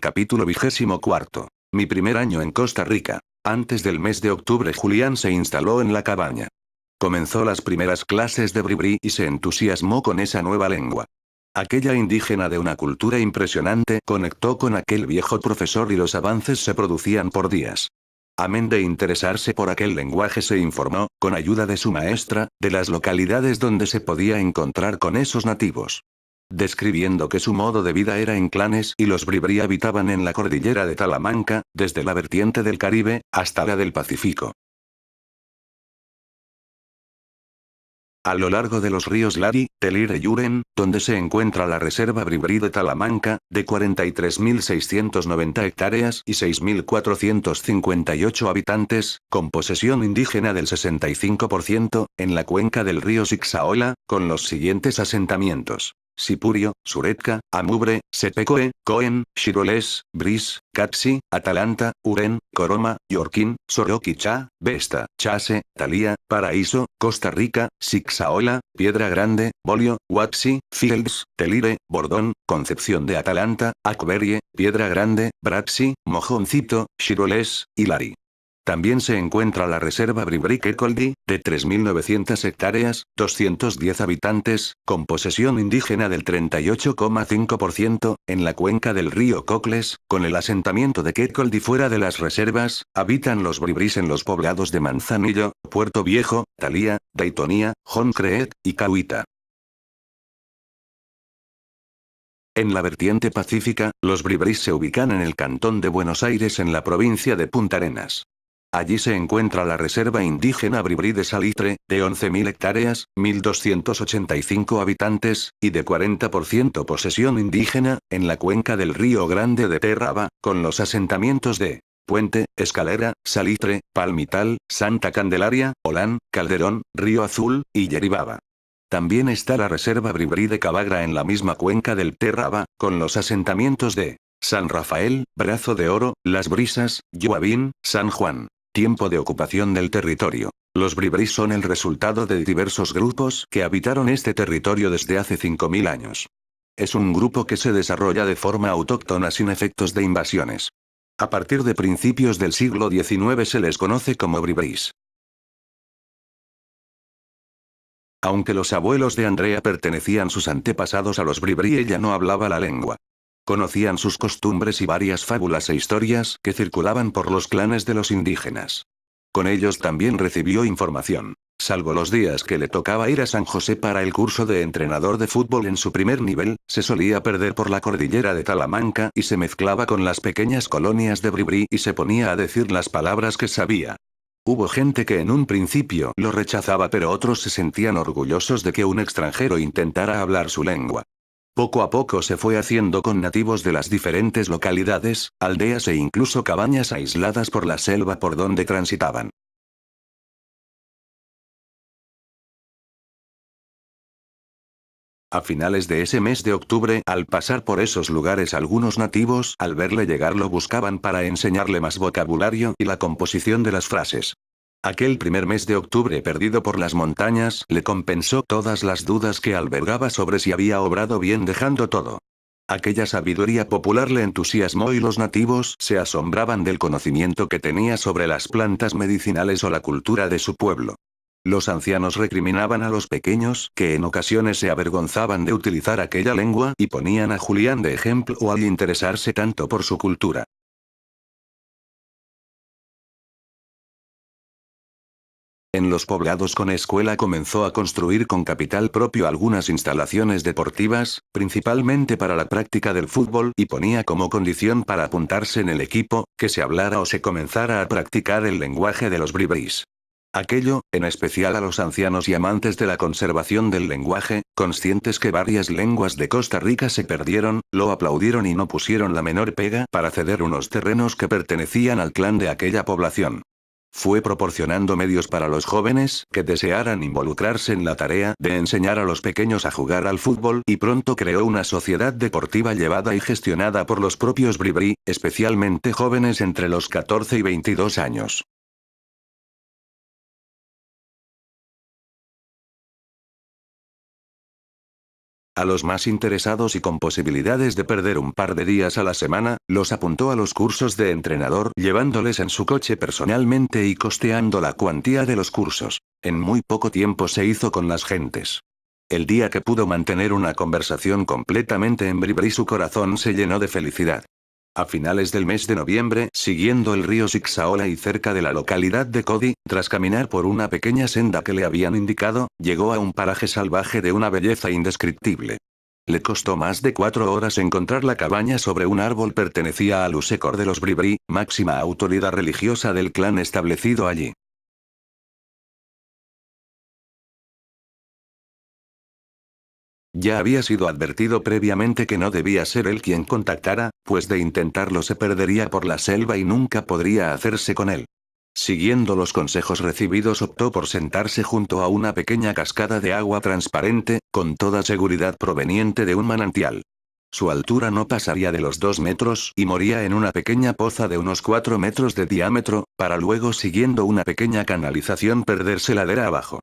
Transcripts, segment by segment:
Capítulo 24. Mi primer año en Costa Rica. Antes del mes de octubre Julián se instaló en la cabaña. Comenzó las primeras clases de bribri y se entusiasmó con esa nueva lengua. Aquella indígena de una cultura impresionante conectó con aquel viejo profesor y los avances se producían por días. Amén de interesarse por aquel lenguaje se informó, con ayuda de su maestra, de las localidades donde se podía encontrar con esos nativos. Describiendo que su modo de vida era en clanes y los bribri habitaban en la cordillera de Talamanca, desde la vertiente del Caribe, hasta la del Pacífico. A lo largo de los ríos Lari, Telire y Uren, donde se encuentra la Reserva Bribri de Talamanca, de 43.690 hectáreas y 6.458 habitantes, con posesión indígena del 65%, en la cuenca del río Sixaola, con los siguientes asentamientos: Sipurio, Suretka, Amubre, Sepecoe, Coen, Xiroles, Bris, Catsi, Atalanta, Uren, Coroma, Yorquín, Soroquicha, Vesta, Chase, Talía, Paraíso, Costa Rica, Sixaola, Piedra Grande, Bolio, Huaxi, Fields, Telire, Bordón, Concepción de Atalanta, Acberie, Piedra Grande, Bratsi, Mojoncito, Xiroles, y Lari. También se encuentra la Reserva Bribri Quecoldi, de 3.900 hectáreas, 210 habitantes, con posesión indígena del 38,5%, en la cuenca del río Cocles, con el asentamiento de Quecoldi fuera de las reservas, habitan los bribris en los poblados de Manzanillo, Puerto Viejo, Talía, Daytonía, Joncreet, y Cahuita. En la vertiente pacífica, los bribris se ubican en el cantón de Buenos Aires en la provincia de Punta Arenas. Allí se encuentra la Reserva Indígena Bribri de Salitre, de 11.000 hectáreas, 1.285 habitantes, y de 40% posesión indígena, en la cuenca del Río Grande de Terraba, con los asentamientos de Puente, Escalera, Salitre, Palmital, Santa Candelaria, Olán, Calderón, Río Azul, y Yeribaba. También está la Reserva Bribri de Cabagra en la misma cuenca del Terraba, con los asentamientos de San Rafael, Brazo de Oro, Las Brisas, Yoabín, San Juan. Tiempo de ocupación del territorio. Los bribris son el resultado de diversos grupos que habitaron este territorio desde hace 5.000 años. Es un grupo que se desarrolla de forma autóctona sin efectos de invasiones. A partir de principios del siglo XIX se les conoce como bribris. Aunque los abuelos de Andrea pertenecían sus antepasados a los bribri, ella no hablaba la lengua. Conocían sus costumbres y varias fábulas e historias que circulaban por los clanes de los indígenas. Con ellos también recibió información. Salvo los días que le tocaba ir a San José para el curso de entrenador de fútbol en su primer nivel, se solía perder por la cordillera de Talamanca y se mezclaba con las pequeñas colonias de bribri y se ponía a decir las palabras que sabía. Hubo gente que en un principio lo rechazaba, pero otros se sentían orgullosos de que un extranjero intentara hablar su lengua. Poco a poco se fue haciendo con nativos de las diferentes localidades, aldeas e incluso cabañas aisladas por la selva por donde transitaban. A finales de ese mes de octubre, al pasar por esos lugares, algunos nativos, al verle llegar, lo buscaban para enseñarle más vocabulario y la composición de las frases. Aquel primer mes de octubre perdido por las montañas le compensó todas las dudas que albergaba sobre si había obrado bien dejando todo. Aquella sabiduría popular le entusiasmó y los nativos se asombraban del conocimiento que tenía sobre las plantas medicinales o la cultura de su pueblo. Los ancianos recriminaban a los pequeños que en ocasiones se avergonzaban de utilizar aquella lengua y ponían a Julián de ejemplo al interesarse tanto por su cultura. En los poblados con escuela comenzó a construir con capital propio algunas instalaciones deportivas, principalmente para la práctica del fútbol, y ponía como condición para apuntarse en el equipo, que se hablara o se comenzara a practicar el lenguaje de los bribris. Aquello, en especial a los ancianos y amantes de la conservación del lenguaje, conscientes que varias lenguas de Costa Rica se perdieron, lo aplaudieron y no pusieron la menor pega para ceder unos terrenos que pertenecían al clan de aquella población. Fue proporcionando medios para los jóvenes que desearan involucrarse en la tarea de enseñar a los pequeños a jugar al fútbol, y pronto creó una sociedad deportiva llevada y gestionada por los propios bribri, especialmente jóvenes entre los 14 y 22 años. A los más interesados y con posibilidades de perder un par de días a la semana, los apuntó a los cursos de entrenador llevándoles en su coche personalmente y costeando la cuantía de los cursos. En muy poco tiempo se hizo con las gentes. El día que pudo mantener una conversación completamente en Bribri, su corazón se llenó de felicidad. A finales del mes de noviembre, siguiendo el río Sixaola y cerca de la localidad de Cody, tras caminar por una pequeña senda que le habían indicado, llegó a un paraje salvaje de una belleza indescriptible. Le costó más de 4 horas encontrar la cabaña sobre un árbol. Pertenecía al Usekor de los Bribri, máxima autoridad religiosa del clan establecido allí. Ya había sido advertido previamente que no debía ser él quien contactara, pues de intentarlo se perdería por la selva y nunca podría hacerse con él. Siguiendo los consejos recibidos, optó por sentarse junto a una pequeña cascada de agua transparente, con toda seguridad proveniente de un manantial. Su altura no pasaría de los 2 metros y moría en una pequeña poza de unos 4 metros de diámetro, para luego, siguiendo una pequeña canalización, perderse ladera abajo.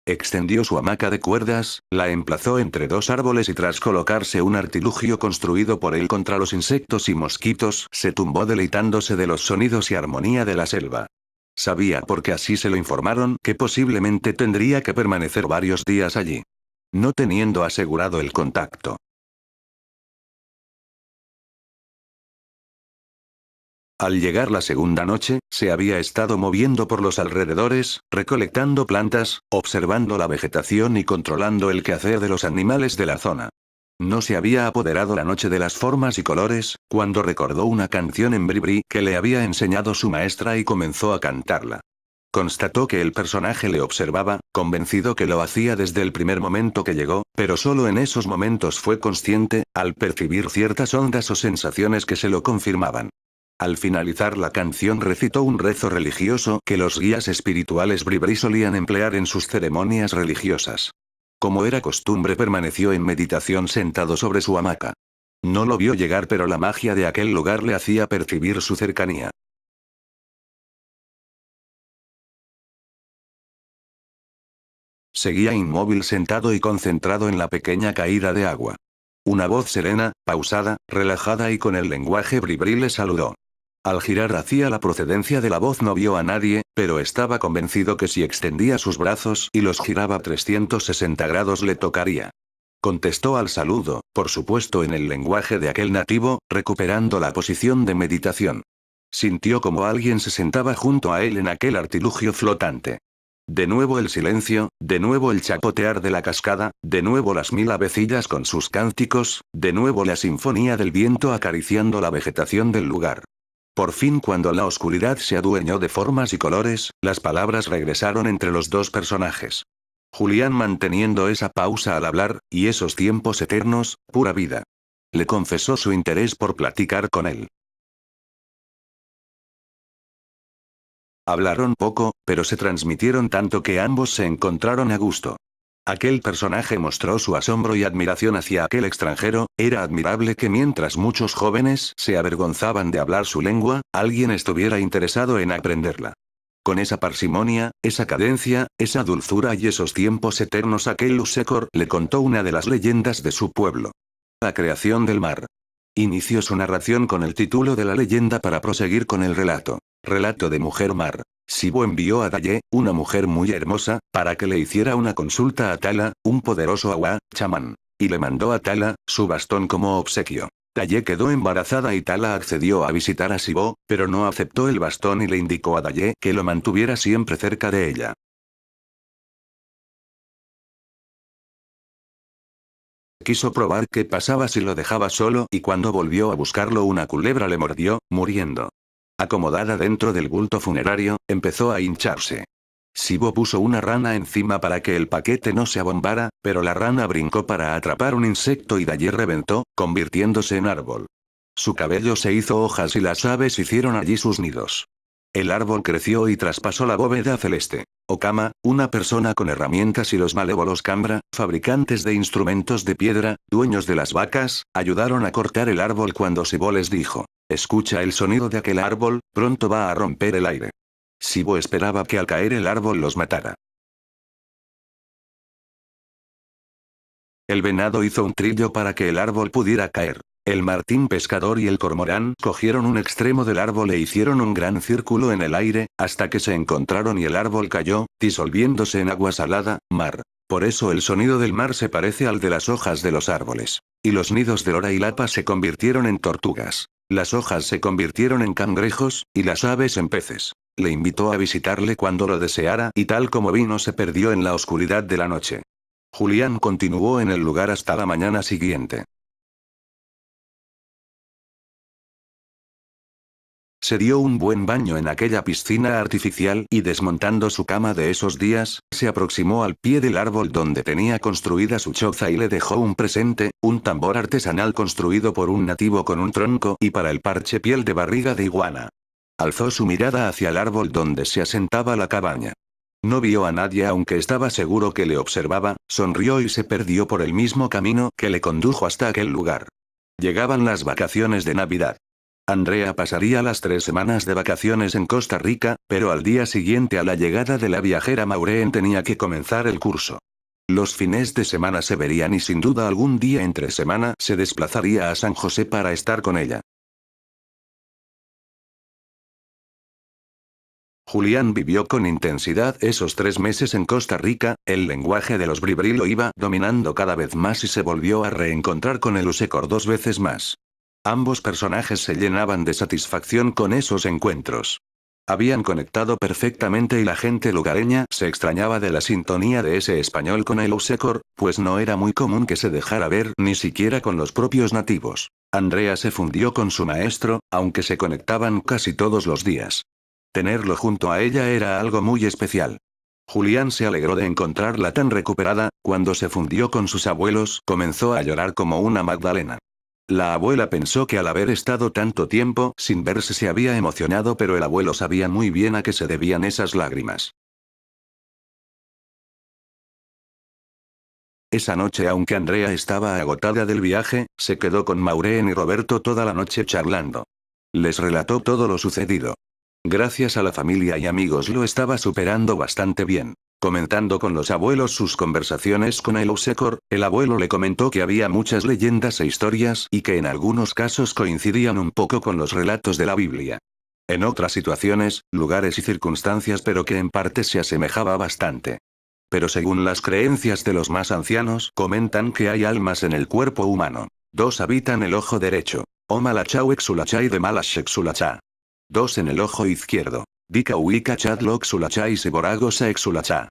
Extendió su hamaca de cuerdas, la emplazó entre 2 árboles y tras colocarse un artilugio construido por él contra los insectos y mosquitos, se tumbó deleitándose de los sonidos y armonía de la selva. Sabía, porque así se lo informaron, que posiblemente tendría que permanecer varios días allí. No teniendo asegurado el contacto. Al llegar la segunda noche, se había estado moviendo por los alrededores, recolectando plantas, observando la vegetación y controlando el quehacer de los animales de la zona. No se había apoderado la noche de las formas y colores, cuando recordó una canción en Bribri que le había enseñado su maestra y comenzó a cantarla. Constató que el personaje le observaba, convencido que lo hacía desde el primer momento que llegó, pero solo en esos momentos fue consciente, al percibir ciertas ondas o sensaciones que se lo confirmaban. Al finalizar la canción recitó un rezo religioso que los guías espirituales Bribri solían emplear en sus ceremonias religiosas. Como era costumbre, permaneció en meditación sentado sobre su hamaca. No lo vio llegar, pero la magia de aquel lugar le hacía percibir su cercanía. Seguía inmóvil, sentado y concentrado en la pequeña caída de agua. Una voz serena, pausada, relajada y con el lenguaje Bribri le saludó. Al girar hacia la procedencia de la voz no vio a nadie, pero estaba convencido que si extendía sus brazos y los giraba 360 grados le tocaría. Contestó al saludo, por supuesto en el lenguaje de aquel nativo, recuperando la posición de meditación. Sintió como alguien se sentaba junto a él en aquel artilugio flotante. De nuevo el silencio, de nuevo el chapotear de la cascada, de nuevo las 1000 avecillas con sus cánticos, de nuevo la sinfonía del viento acariciando la vegetación del lugar. Por fin, cuando la oscuridad se adueñó de formas y colores, las palabras regresaron entre los dos personajes. Julián manteniendo esa pausa al hablar, y esos tiempos eternos, pura vida. Le confesó su interés por platicar con él. Hablaron poco, pero se transmitieron tanto que ambos se encontraron a gusto. Aquel personaje mostró su asombro y admiración hacia aquel extranjero. Era admirable que mientras muchos jóvenes se avergonzaban de hablar su lengua, alguien estuviera interesado en aprenderla. Con esa parsimonia, esa cadencia, esa dulzura y esos tiempos eternos, aquel Usekor le contó una de las leyendas de su pueblo. La creación del mar. Inició su narración con el título de la leyenda para proseguir con el relato. Relato de Mujer Mar. Sibo envió a Daye, una mujer muy hermosa, para que le hiciera una consulta a Tala, un poderoso Awa, chamán. Y le mandó a Tala, su bastón como obsequio. Daye quedó embarazada y Tala accedió a visitar a Sibo, pero no aceptó el bastón y le indicó a Daye que lo mantuviera siempre cerca de ella. Quiso probar qué pasaba si lo dejaba solo y cuando volvió a buscarlo una culebra le mordió, muriendo. Acomodada dentro del bulto funerario, empezó a hincharse. Sibo puso una rana encima para que el paquete no se abombara, pero la rana brincó para atrapar un insecto y de allí reventó, convirtiéndose en árbol. Su cabello se hizo hojas y las aves hicieron allí sus nidos. El árbol creció y traspasó la bóveda celeste. Okama, una persona con herramientas, y los malévolos Kambra, fabricantes de instrumentos de piedra, dueños de las vacas, ayudaron a cortar el árbol cuando Sibo les dijo: escucha el sonido de aquel árbol, pronto va a romper el aire. Sibo esperaba que al caer el árbol los matara. El venado hizo un trillo para que el árbol pudiera caer. El martín pescador y el cormorán cogieron un extremo del árbol e hicieron un gran círculo en el aire, hasta que se encontraron y el árbol cayó, disolviéndose en agua salada, mar. Por eso el sonido del mar se parece al de las hojas de los árboles. Y los nidos de lora y lapa se convirtieron en tortugas. Las hojas se convirtieron en cangrejos, y las aves en peces. Le invitó a visitarle cuando lo deseara y tal como vino se perdió en la oscuridad de la noche. Julián continuó en el lugar hasta la mañana siguiente. Se dio un buen baño en aquella piscina artificial y desmontando su cama de esos días, se aproximó al pie del árbol donde tenía construida su choza y le dejó un presente, un tambor artesanal construido por un nativo con un tronco y para el parche piel de barriga de iguana. Alzó su mirada hacia el árbol donde se asentaba la cabaña. No vio a nadie aunque estaba seguro que le observaba, sonrió y se perdió por el mismo camino que le condujo hasta aquel lugar. Llegaban las vacaciones de Navidad. Andrea pasaría las 3 semanas de vacaciones en Costa Rica, pero al día siguiente a la llegada de la viajera Maureen tenía que comenzar el curso. Los fines de semana se verían y sin duda algún día entre semana se desplazaría a San José para estar con ella. Julián vivió con intensidad esos 3 meses en Costa Rica, el lenguaje de los bribri lo iba dominando cada vez más y se volvió a reencontrar con el Usecor 2 veces más. Ambos personajes se llenaban de satisfacción con esos encuentros. Habían conectado perfectamente y la gente lugareña se extrañaba de la sintonía de ese español con el Usecor, pues no era muy común que se dejara ver ni siquiera con los propios nativos. Andrea se fundió con su maestro, aunque se conectaban casi todos los días. Tenerlo junto a ella era algo muy especial. Julián se alegró de encontrarla tan recuperada, cuando se fundió con sus abuelos comenzó a llorar como una magdalena. La abuela pensó que al haber estado tanto tiempo sin verse se había emocionado, pero el abuelo sabía muy bien a qué se debían esas lágrimas. Esa noche, aunque Andrea estaba agotada del viaje, se quedó con Maureen y Roberto toda la noche charlando. Les relató todo lo sucedido. Gracias a la familia y amigos lo estaba superando bastante bien. Comentando con los abuelos sus conversaciones con el Usecor, el abuelo le comentó que había muchas leyendas e historias y que en algunos casos coincidían un poco con los relatos de la Biblia. En otras situaciones, lugares y circunstancias, pero que en parte se asemejaba bastante. Pero según las creencias de los más ancianos, comentan que hay almas en el cuerpo humano. 2 habitan el ojo derecho. Omalachau exulacha y de Malash exulacha. 2 en el ojo izquierdo. Dika Wika Chadlock Sulacha y Seboragosa Exulacha.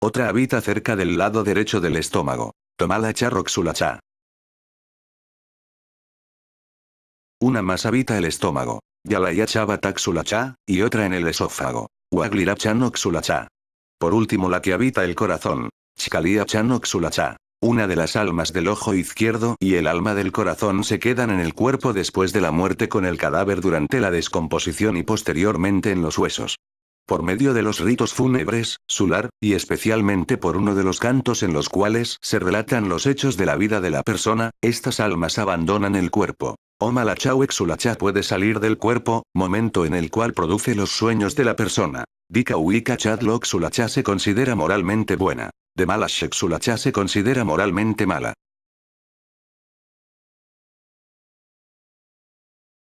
Otra habita cerca del lado derecho del estómago. Tomala Charrock Sulacha. Una más habita el estómago. Yalaya Chavatak Sulacha, y otra en el esófago. Waglirachanok Sulacha. Por último la que habita el corazón. Chkalia Chanok Sulacha. Una de las almas del ojo izquierdo y el alma del corazón se quedan en el cuerpo después de la muerte con el cadáver durante la descomposición y posteriormente en los huesos. Por medio de los ritos fúnebres, Sular, y especialmente por uno de los cantos en los cuales se relatan los hechos de la vida de la persona, estas almas abandonan el cuerpo. Omalachau Exulacha puede salir del cuerpo, momento en el cual produce los sueños de la persona. Dika Wika Chadlock Sulacha se considera moralmente buena. De Malash Exulacha se considera moralmente mala.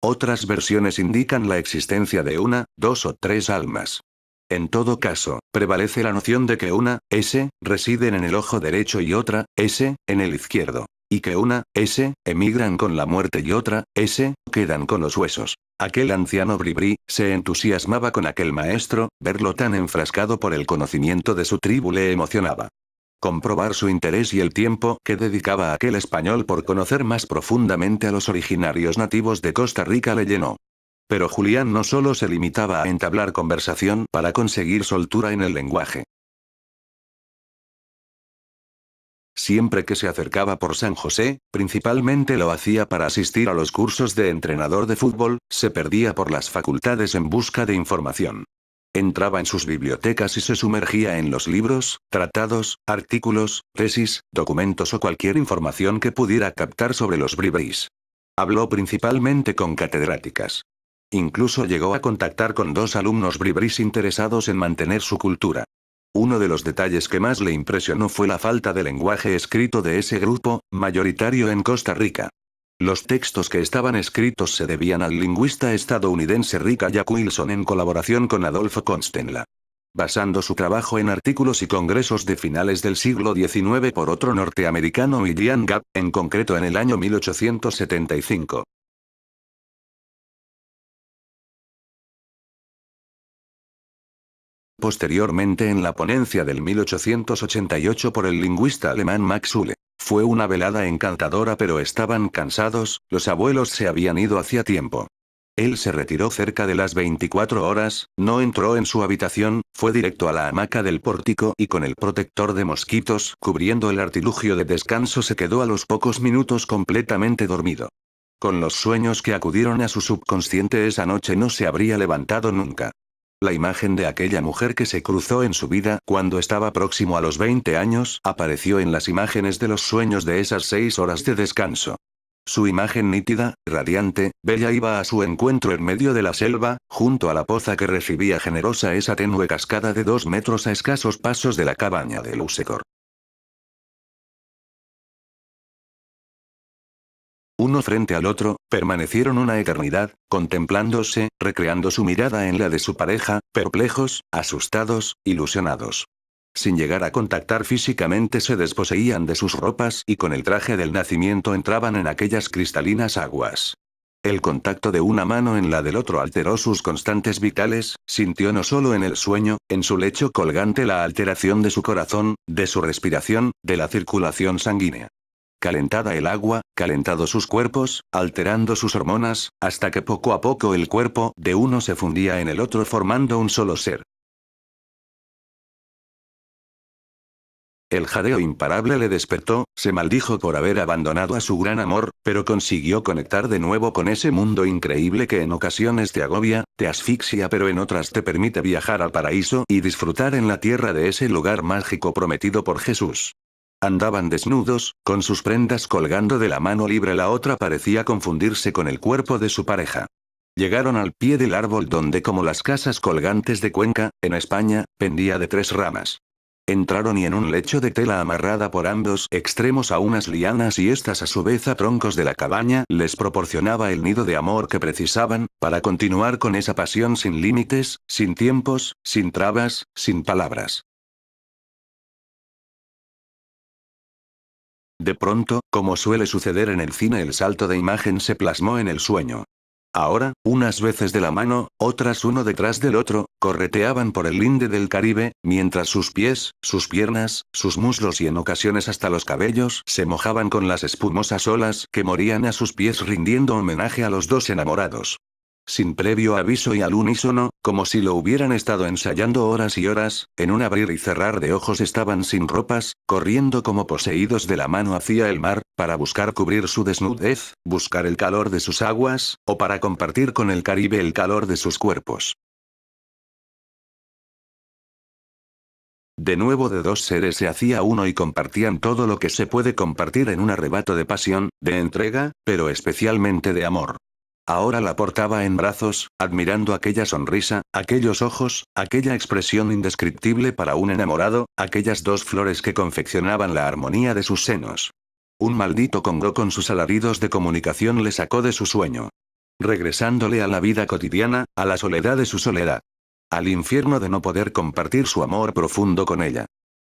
Otras versiones indican la existencia de 1, 2 o 3 almas. En todo caso, prevalece la noción de que una, S, residen en el ojo derecho y otra, S, en el izquierdo. Y que una, S, emigran con la muerte y otra, S, quedan con los huesos. Aquel anciano bribri se entusiasmaba con aquel maestro, verlo tan enfrascado por el conocimiento de su tribu le emocionaba. Comprobar su interés y el tiempo que dedicaba aquel español por conocer más profundamente a los originarios nativos de Costa Rica le llenó. Pero Julián no solo se limitaba a entablar conversación para conseguir soltura en el lenguaje. Siempre que se acercaba por San José, principalmente lo hacía para asistir a los cursos de entrenador de fútbol, se perdía por las facultades en busca de información. Entraba en sus bibliotecas y se sumergía en los libros, tratados, artículos, tesis, documentos o cualquier información que pudiera captar sobre los bribris. Habló principalmente con catedráticas. Incluso llegó a contactar con 2 alumnos bribris interesados en mantener su cultura. Uno de los detalles que más le impresionó fue la falta de lenguaje escrito de ese grupo, mayoritario en Costa Rica. Los textos que estaban escritos se debían al lingüista estadounidense Rick Jack Wilson en colaboración con Adolfo Constenla. Basando su trabajo en artículos y congresos de finales del siglo XIX por otro norteamericano William Gabb, en concreto en el año 1875. Posteriormente en la ponencia del 1888 por el lingüista alemán Max Uhle. Fue una velada encantadora, pero estaban cansados, los abuelos se habían ido hacía tiempo. Él se retiró cerca de las 24 horas, no entró en su habitación, fue directo a la hamaca del pórtico y con el protector de mosquitos cubriendo el artilugio de descanso se quedó a los pocos minutos completamente dormido. Con los sueños que acudieron a su subconsciente esa noche no se habría levantado nunca. La imagen de aquella mujer que se cruzó en su vida cuando estaba próximo a los 20 años apareció en las imágenes de los sueños de esas 6 horas de descanso. Su imagen nítida, radiante, bella iba a su encuentro en medio de la selva, junto a la poza que recibía generosa esa tenue cascada de 2 metros a escasos pasos de la cabaña de Lusecor. Uno frente al otro, permanecieron una eternidad, contemplándose, recreando su mirada en la de su pareja, perplejos, asustados, ilusionados. Sin llegar a contactar físicamente se desposeían de sus ropas y con el traje del nacimiento entraban en aquellas cristalinas aguas. El contacto de una mano en la del otro alteró sus constantes vitales, sintió no solo en el sueño, en su lecho colgante la alteración de su corazón, de su respiración, de la circulación sanguínea. Calentada el agua, calentados sus cuerpos, alterando sus hormonas, hasta que poco a poco el cuerpo de uno se fundía en el otro formando un solo ser. El jadeo imparable le despertó, se maldijo por haber abandonado a su gran amor, pero consiguió conectar de nuevo con ese mundo increíble que en ocasiones te agobia, te asfixia pero en otras te permite viajar al paraíso y disfrutar en la tierra de ese lugar mágico prometido por Jesús. Andaban desnudos, con sus prendas colgando de la mano libre, la otra parecía confundirse con el cuerpo de su pareja. Llegaron al pie del árbol donde, como las casas colgantes de Cuenca, en España, pendía de 3 ramas. Entraron y en un lecho de tela amarrada por ambos extremos a unas lianas y estas a su vez a troncos de la cabaña les proporcionaba el nido de amor que precisaban, para continuar con esa pasión sin límites, sin tiempos, sin trabas, sin palabras. De pronto, como suele suceder en el cine, el salto de imagen se plasmó en el sueño. Ahora, unas veces de la mano, otras uno detrás del otro, correteaban por el linde del Caribe, mientras sus pies, sus piernas, sus muslos y en ocasiones hasta los cabellos se mojaban con las espumosas olas que morían a sus pies rindiendo homenaje a los dos enamorados. Sin previo aviso y al unísono, como si lo hubieran estado ensayando horas y horas, en un abrir y cerrar de ojos estaban sin ropas, corriendo como poseídos de la mano hacia el mar, para buscar cubrir su desnudez, buscar el calor de sus aguas, o para compartir con el Caribe el calor de sus cuerpos. De nuevo de 2 seres se hacía uno y compartían todo lo que se puede compartir en un arrebato de pasión, de entrega, pero especialmente de amor. Ahora la portaba en brazos, admirando aquella sonrisa, aquellos ojos, aquella expresión indescriptible para un enamorado, aquellas 2 flores que confeccionaban la armonía de sus senos. Un maldito congo con sus alaridos de comunicación le sacó de su sueño. Regresándole a la vida cotidiana, a la soledad de su soledad. Al infierno de no poder compartir su amor profundo con ella.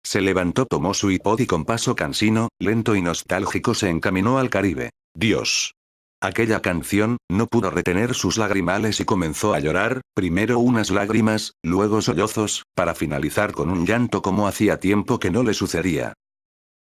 Se levantó, tomó su iPod y con paso cansino, lento y nostálgico se encaminó al Caribe. Dios. Aquella canción, no pudo retener sus lagrimales y comenzó a llorar, primero unas lágrimas, luego sollozos, para finalizar con un llanto como hacía tiempo que no le sucedía.